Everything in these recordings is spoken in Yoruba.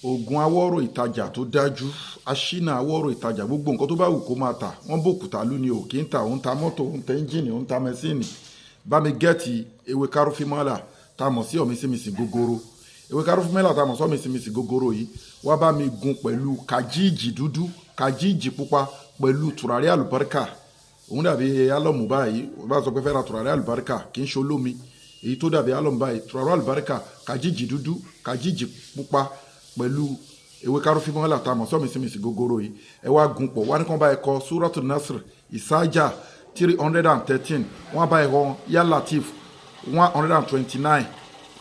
Ogun Aworo Itaja tó dájú, Asina Aworo Itaja gbogbo nǹkan tó bá wù kó máa tà wọ́n bòkúta lú ni ò kí ń tà òun ta mọ́tò òun ta ẹ́ńjìnì òun ta mẹ́sìnì bá mi gẹ́ẹ̀tì ewé kárọ́fímọ́là tá a mọ̀ sí ọ̀mísìmísì gogoro ewé kárọ́fímọ́là tá a mọ̀ sí ọ̀mísìmísì gogoro yìí wá bá mi gun pẹ̀lú kàjíìjì dúdú kàjíìjì pupa pẹ̀lú tùràrí àlùbáríkà òun dàbí álọ̀mù báyìí wọ́n bá sọ pé fẹ́ ra tùràrí àlùbáríkà kì í ṣe olómi èyí tó dàbí álọ̀mù báyìí tùràrí àlùbáríkà kàjíìjì dúdú kàjíìjì pupa pẹ̀lú ewé kárọ́fímọ́là tá a mọ̀ sọ́mísìmísì gogoro yìí ẹ wá gun pọ̀ wá ní kàn bá ẹ kọ súrọ́tù nasr ìsájà 313 wọ́n bá ẹ kọ yá latif 129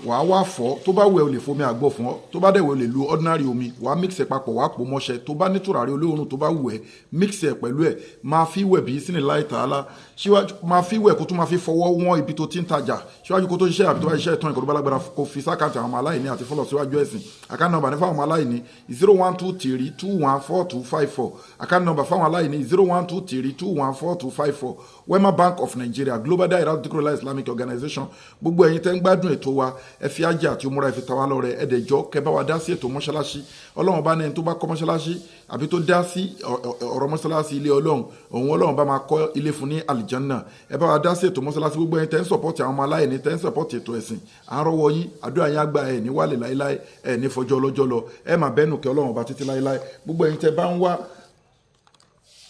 wàá wá fọ̀ tó bá wù ẹ́ o lè fomi àgbọ̀ fún ọ tó bá dẹ̀ wù ẹ́ o lè lo ordinary omi wàá mix ẹ̀ papọ̀ wàá pò mọ́ṣẹ́ tó bá ní tùràrí olóòórùn tó bá wù ẹ́ mix ẹ̀ pẹ̀lú ẹ̀ máa fi wẹ̀ bí sínú láì tààlà síwájú máa fi wẹ̀ kó tó máa fi fọwọ́ wọ́n ibi tó ti ń tajà síwájú kó tó ṣiṣẹ́ àbí tó bá ṣiṣẹ́ ìtàn ìkọ̀dọ̀ balagbara kó fi sákàtì àwọn ọmọ aláìní àti fọlọ̀ síwájú ẹ̀sìn àkáǹtì nọ́mbà ní fáwọn ọmọ aláìní 0123214254 àkáǹtì nọ́mbà fáwọn aláìní 0123214254 Wema Bank of Nigeria Global Dahiratu Dhikrlahi Islamic Organization gbogbo ẹ̀yin tẹ́ ń gbádùn ètò wa ẹ fi ajé àti òmùra ẹ fi ta wá lọ́rẹ ẹ̀dẹ̀jọ́ kẹ́ bá wa dá sí ètò mọ́ṣáláṣí ọlọ́run bá ní ẹni tó bá kọ́ mọ́ṣáláṣí àbí tó dá sí ọ̀rọ̀ mọ́ṣáláṣí ilé ọlọ́run òun ọlọ́run bá máa kọ́ ilé fún ní àlìjánná ẹ bá wa dá sí ètò mọ́ṣáláṣí gbogbo ẹ̀yin tẹ́ ń sọ̀pọ̀tì àwọn ọmọ aláìní tẹ́ ń sọ̀pọ̀tì ètò ẹ̀sìn àárọ̀wọ́ yín àdúrà yín àgbà ẹ̀ ní wálé láéláé ẹ̀ ní fọjọ́ ọlọ́jọ́ lọ ẹ̀ máa bẹ́nu kẹ́ ọlọ́run bá títí láéláé gbogbo ẹ̀yin tẹ́ bá ń wá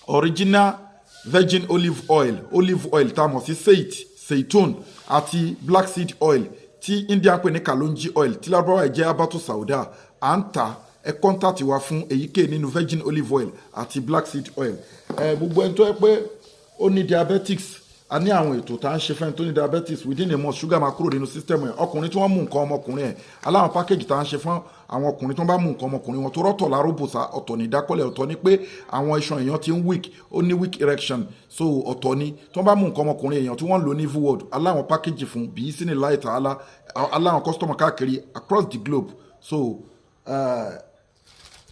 original virgin olive oil tá a mọ̀ sí seitun àti black seed oil tí India pè ní kalonji oil tí lárúbáwá ẹ̀ jẹ́ abatu sauda à ń tà ẹ kọ́ńtàtì wa fún èyíkéyìí nínú virgin olive oil àti black seed oil gbogbo ẹni tó yẹ pé ó ní diabetics a ní àwọn ètò tá à ń ṣe fẹ́ni tó ní diabetics within a month sugar máa kúrò nínú system ẹ̀ ọkùnrin tí wọ́n mú nǹkan ọmọkùnrin ẹ̀ aláwọn package tá à ń ṣe fún àwọn ọkùnrin tó bá mú nǹkan ọmọkùnrin wọn tó rọ́tọ̀ lárúbùsà ọ̀tọ̀ ní ìdákọ́lẹ̀ ọ̀tọ̀ ni pé àwọn iṣan èèyàn ti ń weak ó ní weak erection so ọ̀tọ̀ ni tó bá mú nǹkan ọmọkùnrin èèyàn tí wọ́n lò ní vword aláwọn package fún bí sínú láìta aláwọn customer káàkiri across the globe so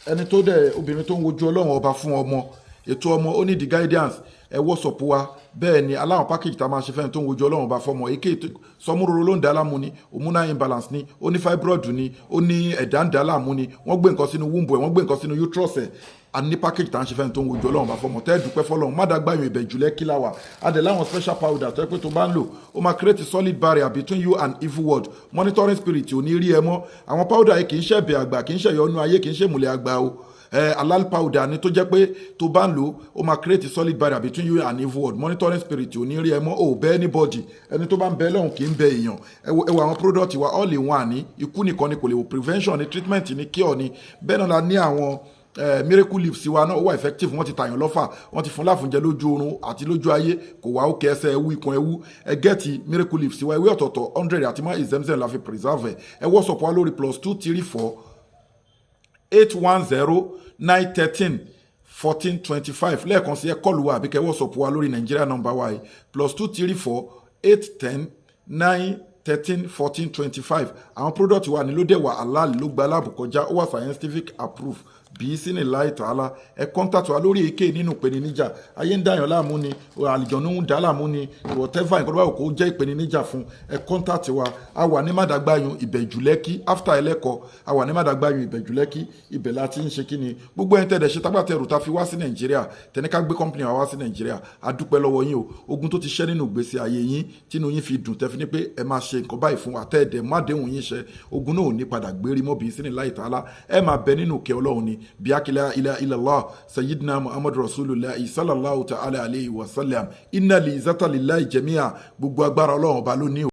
ẹni tó dẹ̀ obìnrin tó ń wojú ọlọ́run ọba fún ọmọ ètò ọmọ ó ní the guidance ẹ WhatsApp wa bẹ́ẹ̀ ni aláwọn package tá a máa ṣe fẹ́ni tó ń wojú ọlọ́run bá fọmọ èké sọmúroro ló ń dá láàmú ni hormonal imbalance ni ó ní fibroid ni ó ní ẹ̀dá ń dá láàmú ni wọ́n gbé nǹkan sínú womb ẹ̀ wọ́n gbé nǹkan sínú uterus ẹ̀ a ní package tá a ṣe fẹ́ni tó ń wojú ọlọ́run bá fọmọ tẹ́ ẹ dúpẹ́ fọlọ́run má dàgbà yín ìbẹ̀ jùlẹ̀ kí láwà adẹ̀ láwọn special powder tó yẹ pé tó bá ń lò ó máa create a solid barrier between you and evil world monitoring spirit ò ní rí ẹ mọ́ àwọn powder yìí kì í ṣẹ̀bẹ̀ àgbà kì í ṣẹ̀yọ́nú ayé kì í ṣèmùlẹ̀ àgbà o alal powder ni tó jẹ́ pé tó bá ń lò ó máa create a solid barrier between you and evil world monitoring spirit ò ní rí ẹ mọ́ ò bẹ́ anybody ẹni tó bá ń bẹ lọ́hùn kì í bẹ èèyàn ẹ wo àwọn product wa all in one ní ikú nìkan ni kò lè wo prevention ni treatment ni cure ni bẹ́ẹ̀ náà la ní àwọn miracle leaves wa náà ó wà effective wọ́n ti tàyàn lọ́fà wọ́n ti fún láfúnjẹ lójú oorun àti lójú ayé kò wá ó kẹsẹ̀ ẹwú ikùn ẹwú ẹ gẹ́ẹ̀tì miracle leaves wa ewé ọ̀tọ̀ọ̀tọ̀ 100 àti má ìzẹ́mzẹ́ la fi preserve ẹ WhatsApp wa lórí +234 810-913-1425 lẹ́ẹ̀kan sí ẹ kọlù wa àbíkẹ́ WhatsApp wa lórí Nigeria number wa +234-810-913-1425 àwọn product wa ní ló dẹ̀ wà halal ló gba aláàbò kọjá ó wà scientific approved bí sínú láì tààlà ẹ kọ́ńtàtù wa lórí èké nínú ìpèníjà ayé ń dáyàn láàmú ni àlìjọ̀nù ń dá láàmú ni whatever nǹkan tó bá wò kó jẹ́ ìpèníjà fún ẹ kọ́ńtàtù wa a wà ní mádàgbáyún ìbẹ̀jùlẹ́kí after ẹlẹ́kọ̀ọ́ a wà ní mádàgbáyún ìbẹ̀jùlẹ́kí ibẹ̀ láti ń ṣe kíni gbogbo ẹni tẹ̀dẹ̀ ṣe tágbàtẹ̀rù ta fi wá sí Nàìjíríà tẹ̀níká gbé company wa wá sí Nàìjíríà a dúpẹ́ lọ́wọ́ yín o ogun tó ti ṣẹ́ nínú ìgbésí ayé yín tínú yín fi dùn tẹ́fi ní pé ẹ máa ṣe nǹkan báyìí fún wa tẹ́ẹ̀dẹ̀ má déhùn yín ṣe ogun náà ò ní padà gbérí mọ́ bí sínú láì tààlà ẹ máa bẹ nínú kẹ́ Ọlọ́run ni bí akílẹ̀ illallah sayyidina Muhammad rasulullah sallallahu ta'ala alayhi wa sallam inna li zata lillahi jami'a gbogbo agbára Ọlọ́run ọba ló ní